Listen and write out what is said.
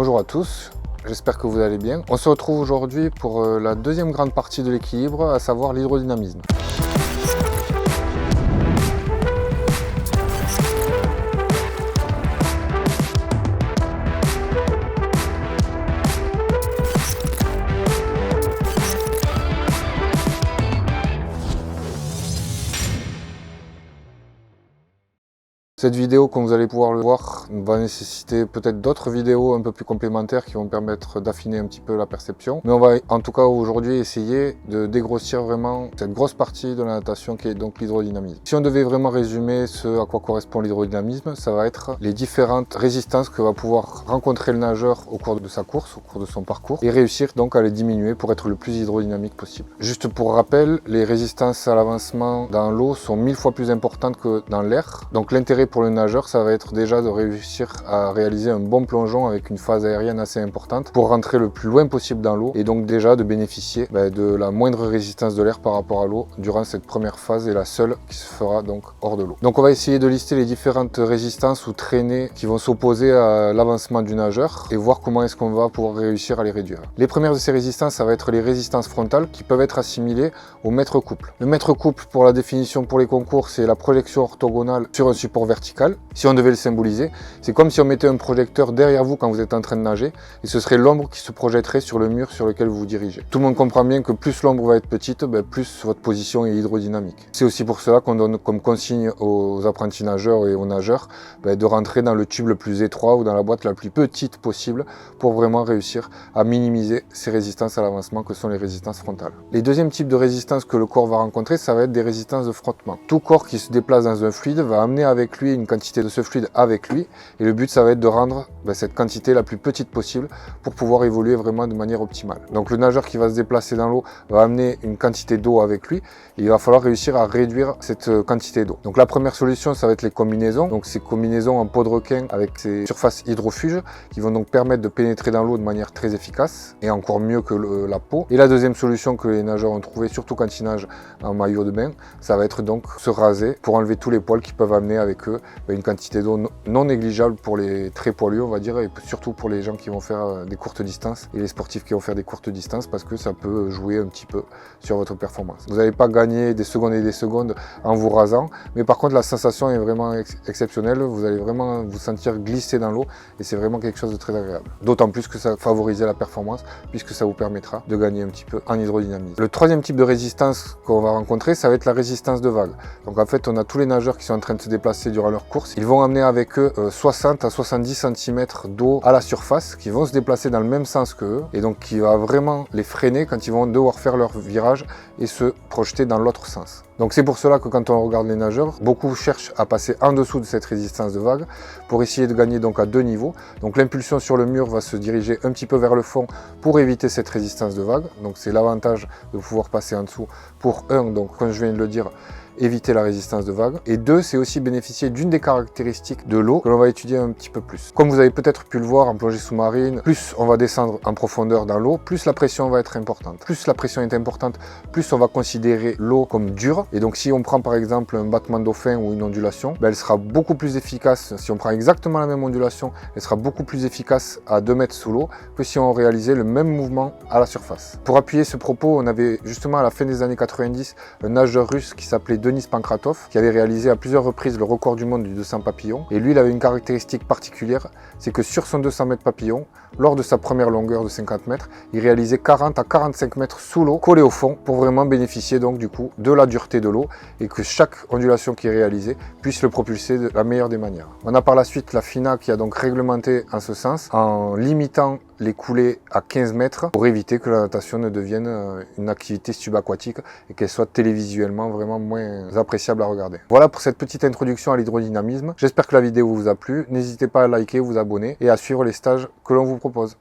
Bonjour à tous, j'espère que vous allez bien. On se retrouve aujourd'hui pour la deuxième grande partie de l'équilibre, à savoir l'hydrodynamisme. Cette vidéo, comme vous allez pouvoir le voir, va nécessiter peut-être d'autres vidéos un peu plus complémentaires qui vont permettre d'affiner un petit peu la perception. Mais on va en tout cas aujourd'hui essayer de dégrossir vraiment cette grosse partie de la natation qui est donc l'hydrodynamisme. Si on devait vraiment résumer ce à quoi correspond l'hydrodynamisme, ça va être les différentes résistances que va pouvoir rencontrer le nageur au cours de sa course, au cours de son parcours, et réussir donc à les diminuer pour être le plus hydrodynamique possible. Juste pour rappel, les résistances à l'avancement dans l'eau sont 1000 fois plus importantes que dans l'air. Donc l'intérêt pour le nageur, ça va être déjà de réussir à réaliser un bon plongeon avec une phase aérienne assez importante pour rentrer le plus loin possible dans l'eau et donc déjà de bénéficier de la moindre résistance de l'air par rapport à l'eau durant cette première phase et la seule qui se fera donc hors de l'eau. Donc on va essayer de lister les différentes résistances ou traînées qui vont s'opposer à l'avancement du nageur et voir comment est-ce qu'on va pouvoir réussir à les réduire. Les premières de ces résistances, ça va être les résistances frontales qui peuvent être assimilées au mètre couple. Le mètre couple, pour la définition pour les concours, c'est la projection orthogonale sur un support vertical. Si on devait le symboliser, c'est comme si on mettait un projecteur derrière vous quand vous êtes en train de nager et ce serait l'ombre qui se projetterait sur le mur sur lequel vous vous dirigez. Tout le monde comprend bien que plus l'ombre va être petite, plus votre position est hydrodynamique. C'est aussi pour cela qu'on donne comme consigne aux apprentis nageurs et aux nageurs de rentrer dans le tube le plus étroit ou dans la boîte la plus petite possible pour vraiment réussir à minimiser ces résistances à l'avancement que sont les résistances frontales. Les deuxièmes types de résistances que le corps va rencontrer, ça va être des résistances de frottement. Tout corps qui se déplace dans un fluide va amener avec lui une quantité de ce fluide avec lui et le but ça va être de rendre cette quantité la plus petite possible pour pouvoir évoluer vraiment de manière optimale. Donc le nageur qui va se déplacer dans l'eau va amener une quantité d'eau avec lui et il va falloir réussir à réduire cette quantité d'eau. Donc la première solution ça va être les combinaisons, donc ces combinaisons en peau de requin avec ces surfaces hydrofuges qui vont donc permettre de pénétrer dans l'eau de manière très efficace et encore mieux que la peau. Et la deuxième solution que les nageurs ont trouvé, surtout quand ils nagent en maillot de bain, ça va être donc se raser pour enlever tous les poils qui peuvent amener avec eux une quantité d'eau non négligeable pour les très poilus, on va dire, et surtout pour les gens qui vont faire des courtes distances et les sportifs qui vont faire des courtes distances parce que ça peut jouer un petit peu sur votre performance. Vous n'allez pas gagner des secondes et des secondes en vous rasant, mais par contre la sensation est vraiment exceptionnelle, vous allez vraiment vous sentir glisser dans l'eau et c'est vraiment quelque chose de très agréable. D'autant plus que ça favorise la performance puisque ça vous permettra de gagner un petit peu en hydrodynamisme. Le troisième type de résistance qu'on va rencontrer, ça va être la résistance de vague. Donc en fait, on a tous les nageurs qui sont en train de se déplacer durant leur course. Ils vont amener avec eux 60 à 70 cm d'eau à la surface qui vont se déplacer dans le même sens que eux et donc qui va vraiment les freiner quand ils vont devoir faire leur virage et se projeter dans l'autre sens. Donc c'est pour cela que quand on regarde les nageurs, beaucoup cherchent à passer en dessous de cette résistance de vague pour essayer de gagner donc à deux niveaux. Donc l'impulsion sur le mur va se diriger un petit peu vers le fond pour éviter cette résistance de vague. Donc c'est l'avantage de pouvoir passer en dessous pour donc comme je viens de le dire, éviter la résistance de vague. Et deux, c'est aussi bénéficier d'une des caractéristiques de l'eau que l'on va étudier un petit peu plus. Comme vous avez peut-être pu le voir en plongée sous-marine, plus on va descendre en profondeur dans l'eau, plus la pression va être importante. Plus la pression est importante, plus on va considérer l'eau comme dure. Et donc si on prend par exemple un battement dauphin ou une ondulation, elle sera beaucoup plus efficace. Si on prend exactement la même ondulation, elle sera beaucoup plus efficace à 2 mètres sous l'eau que si on réalisait le même mouvement à la surface. Pour appuyer ce propos, on avait justement à la fin des années 90 un nageur russe qui s'appelait Denis Pankratov, qui avait réalisé à plusieurs reprises le record du monde du 200 papillons. Et lui, il avait une caractéristique particulière, c'est que sur son 200 mètres papillon, lors de sa première longueur de 50 mètres, il réalisait 40 à 45 mètres sous l'eau, collé au fond, pour vraiment bénéficier donc du coup de la dureté de l'eau et que chaque ondulation qu'il réalisait puisse le propulser de la meilleure des manières. On a par la suite la FINA qui a donc réglementé en ce sens en limitant les coulées à 15 mètres pour éviter que la natation ne devienne une activité subaquatique et qu'elle soit télévisuellement vraiment moins appréciable à regarder. Voilà pour cette petite introduction à l'hydrodynamisme. J'espère que la vidéo vous a plu. N'hésitez pas à liker, vous abonner et à suivre les stages que l'on vous propose.